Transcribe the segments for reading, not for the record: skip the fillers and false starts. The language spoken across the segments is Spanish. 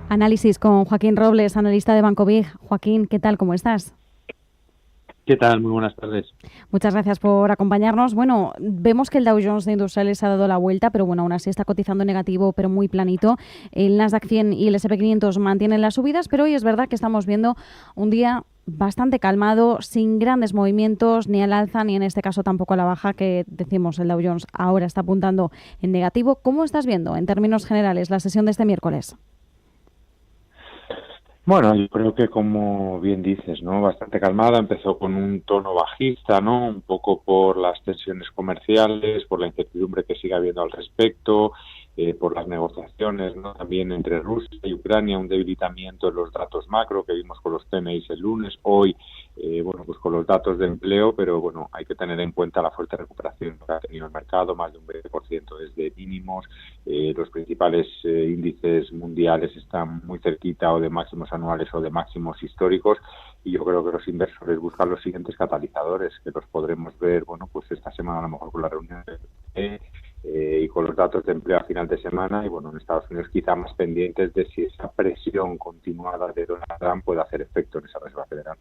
Análisis con Joaquín Robles, analista de Banco Big. Joaquín, ¿qué tal? ¿Cómo estás? ¿Qué tal? Muy buenas tardes. Muchas gracias por acompañarnos. Bueno, vemos que el Dow Jones de Industriales ha dado la vuelta, pero bueno, aún así está cotizando negativo, pero muy planito. El Nasdaq 100 y el S&P 500 mantienen las subidas, pero hoy es verdad que estamos viendo un día bastante calmado, sin grandes movimientos, ni al alza, ni en este caso tampoco a la baja, que decimos el Dow Jones ahora está apuntando en negativo. ¿Cómo estás viendo, en términos generales, la sesión de este miércoles? Bueno, yo creo que como bien dices, ¿no? Bastante calmada, empezó con un tono bajista, ¿no? Un poco por las tensiones comerciales, por la incertidumbre que sigue habiendo al respecto, por las negociaciones, ¿no? También entre Rusia y Ucrania, un debilitamiento en los datos macro que vimos con los PMIs el lunes, hoy, bueno, pues con los datos de empleo, pero bueno, hay que tener en cuenta la fuerte recuperación que ha tenido el mercado, más de un 20% desde mínimos, los principales índices mundiales están muy cerquita o de máximos anuales o de máximos históricos, y yo creo que los inversores buscan los siguientes catalizadores, que los podremos ver, bueno, pues esta semana a lo mejor con la reunión y con los datos de empleo a final de semana, y bueno, en Estados Unidos quizá más pendientes de si esa presión continuada de Donald Trump puede hacer efecto en esa Reserva Federal.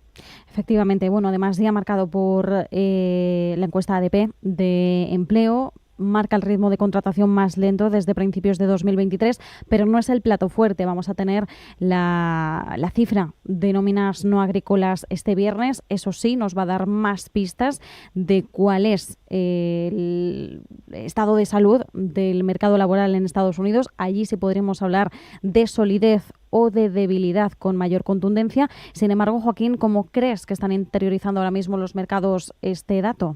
Efectivamente, bueno, además día marcado por la encuesta ADP de empleo. Marca el ritmo de contratación más lento desde principios de 2023, pero no es el plato fuerte. Vamos a tener la cifra de nóminas no agrícolas este viernes. Eso sí, nos va a dar más pistas de cuál es el estado de salud del mercado laboral en Estados Unidos. Allí sí podríamos hablar de solidez o de debilidad con mayor contundencia. Sin embargo, Joaquín, ¿cómo crees que están interiorizando ahora mismo los mercados este dato?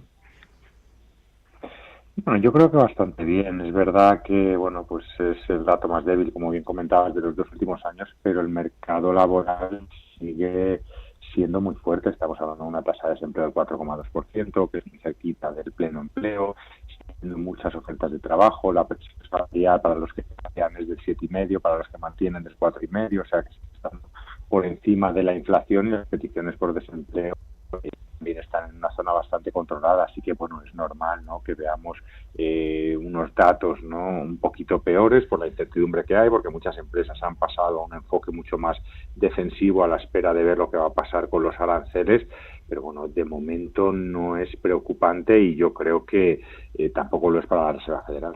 Bueno, yo creo que bastante bien. Es verdad que, bueno, pues es el dato más débil, como bien comentabas, de los 2 últimos años, pero el mercado laboral sigue siendo muy fuerte. Estamos hablando de una tasa de desempleo del 4,2%, que es muy cerquita del pleno empleo, muchas ofertas de trabajo, la presión salarial para los que cambian es del 7,5, para los que mantienen del 4,5, o sea que están por encima de la inflación, y las peticiones por desempleo también están en una zona bastante controlada, así que bueno, es normal, ¿no?, que veamos unos datos, ¿no?, un poquito peores por la incertidumbre que hay, porque muchas empresas han pasado a un enfoque mucho más defensivo a la espera de ver lo que va a pasar con los aranceles, pero bueno, de momento no es preocupante, y yo creo que tampoco lo es para la Reserva Federal.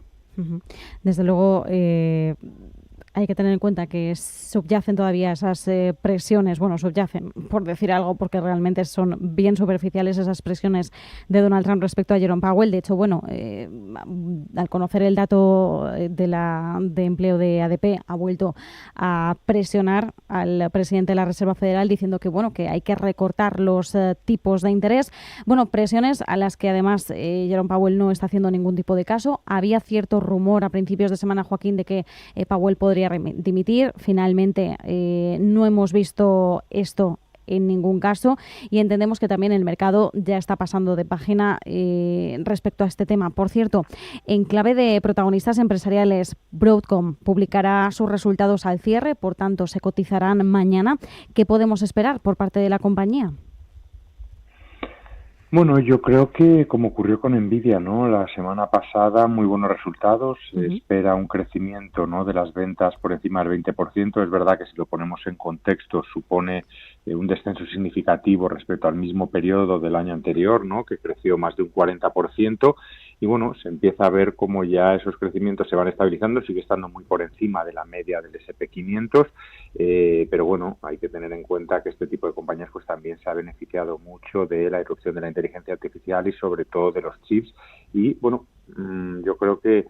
Desde luego, hay que tener en cuenta que subyacen todavía esas presiones, bueno, subyacen, por decir algo, porque realmente son bien superficiales esas presiones de Donald Trump respecto a Jerome Powell. De hecho, bueno, al conocer el dato de empleo de ADP, ha vuelto a presionar al presidente de la Reserva Federal diciendo que, bueno, que hay que recortar los tipos de interés. Bueno, presiones a las que además Jerome Powell no está haciendo ningún tipo de caso. Había cierto rumor a principios de semana, Joaquín, de que Powell podría dimitir. Finalmente no hemos visto esto en ningún caso, y entendemos que también el mercado ya está pasando de página respecto a este tema. Por cierto, en clave de protagonistas empresariales, Broadcom publicará sus resultados al cierre, por tanto se cotizarán mañana. ¿Qué podemos esperar por parte de la compañía? Bueno, yo creo que como ocurrió con Nvidia, ¿no?, la semana pasada, muy buenos resultados, se espera un crecimiento, ¿no?, de las ventas por encima del 20%. Es verdad que si lo ponemos en contexto supone un descenso significativo respecto al mismo periodo del año anterior, ¿no?, que creció más de un 40%, y bueno, se empieza a ver cómo ya esos crecimientos se van estabilizando, sigue estando muy por encima de la media del S&P 500, pero bueno, hay que tener en cuenta que este tipo de compañías pues también se ha beneficiado mucho de la irrupción de la inteligencia artificial y sobre todo de los chips, y bueno, yo creo que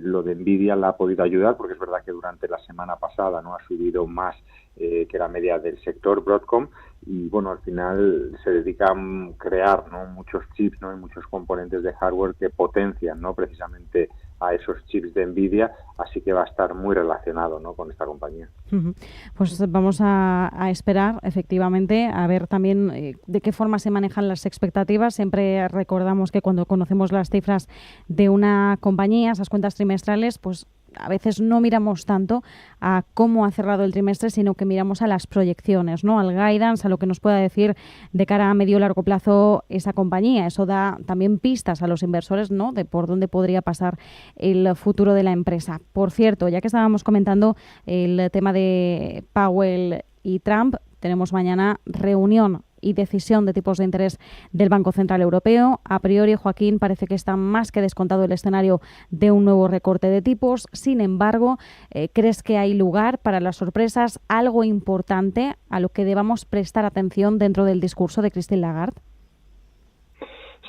lo de Nvidia la ha podido ayudar, porque es verdad que durante la semana pasada no ha subido más que la media del sector Broadcom, y bueno, al final se dedica a crear, ¿no?, muchos chips, ¿no?, y muchos componentes de hardware que potencian, ¿no?, precisamente a esos chips de Nvidia, así que va a estar muy relacionado, ¿no?, con esta compañía. Pues vamos a esperar, efectivamente, a ver también de qué forma se manejan las expectativas. Siempre recordamos que cuando conocemos las cifras de una compañía, esas cuentas trimestrales, pues a veces no miramos tanto a cómo ha cerrado el trimestre, sino que miramos a las proyecciones, ¿no? Al guidance, a lo que nos pueda decir de cara a medio o largo plazo esa compañía. Eso da también pistas a los inversores, ¿no? De por dónde podría pasar el futuro de la empresa. Por cierto, ya que estábamos comentando el tema de Powell y Trump, tenemos mañana reunión y decisión de tipos de interés del Banco Central Europeo. A priori, Joaquín, parece que está más que descontado el escenario de un nuevo recorte de tipos. Sin embargo, ¿crees que hay lugar para las sorpresas, algo importante a lo que debamos prestar atención dentro del discurso de Christine Lagarde?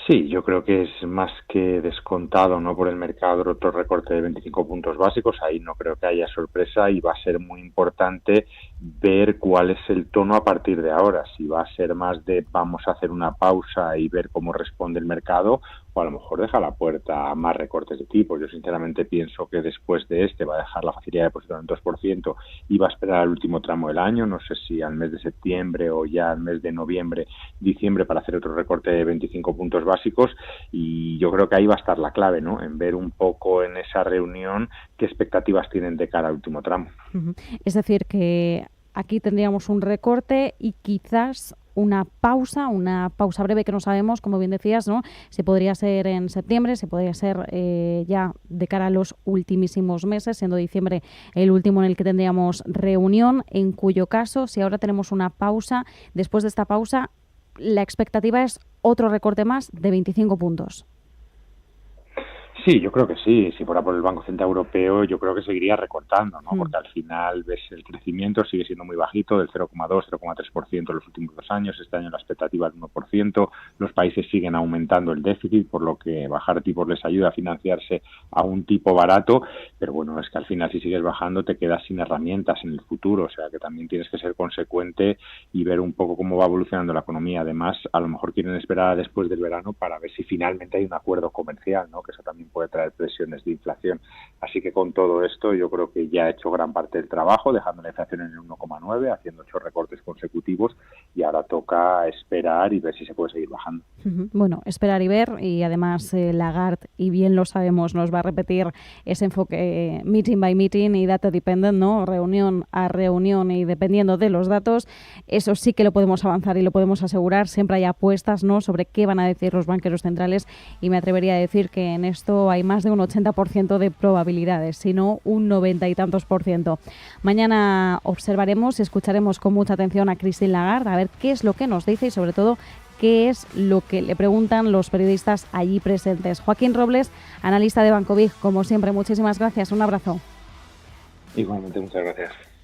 Sí, yo creo que es más que descontado, ¿no?, por el mercado otro recorte de 25 puntos básicos. Ahí no creo que haya sorpresa y va a ser muy importante ver cuál es el tono a partir de ahora. Si va a ser más de vamos a hacer una pausa y ver cómo responde el mercado, o a lo mejor deja la puerta a más recortes de tipos. Yo sinceramente pienso que después de va a dejar la facilidad de depósito en el 2% y va a esperar al último tramo del año, no sé si al mes de septiembre o ya al mes de noviembre, diciembre, para hacer otro recorte de 25 puntos básicos, y yo creo que ahí va a estar la clave, ¿no?, en ver un poco en esa reunión qué expectativas tienen de cara al último tramo. Es decir, que aquí tendríamos un recorte y quizás una pausa breve que no sabemos, como bien decías, ¿no? Si podría ser en septiembre, si podría ser ya de cara a los ultimísimos meses, siendo diciembre el último en el que tendríamos reunión, en cuyo caso, si ahora tenemos una pausa, después de esta pausa, la expectativa es otro recorte más de 25 puntos. Sí, yo creo que sí. Si fuera por el Banco Central Europeo, yo creo que seguiría recortando, ¿no? Porque al final ves el crecimiento sigue siendo muy bajito, del 0,2, 0,3% en los últimos 2 años. Este año la expectativa es 1%. Los países siguen aumentando el déficit, por lo que bajar tipos les ayuda a financiarse a un tipo barato. Pero bueno, es que al final si sigues bajando te quedas sin herramientas en el futuro. O sea que también tienes que ser consecuente y ver un poco cómo va evolucionando la economía. Además, a lo mejor quieren esperar después del verano para ver si finalmente hay un acuerdo comercial, ¿no? Que eso también puede traer presiones de inflación. Así que con todo esto yo creo que ya ha hecho gran parte del trabajo, dejando la inflación en el 1,9, haciendo 8 recortes consecutivos, y ahora toca esperar y ver si se puede seguir bajando. Bueno, esperar y ver, y además Lagarde, y bien lo sabemos, nos va a repetir ese enfoque meeting by meeting y data dependent, ¿no? Reunión a reunión y dependiendo de los datos. Eso sí que lo podemos avanzar y lo podemos asegurar. Siempre hay apuestas, ¿no?, sobre qué van a decir los banqueros centrales, y me atrevería a decir que en esto hay más de un 80% de probabilidades, si no un 90 y tantos %. Mañana observaremos y escucharemos con mucha atención a Christine Lagarde, a ver qué es lo que nos dice y sobre todo qué es lo que le preguntan los periodistas allí presentes. Joaquín Robles, analista de Banco Big, como siempre, muchísimas gracias. Un abrazo. Igualmente, muchas gracias.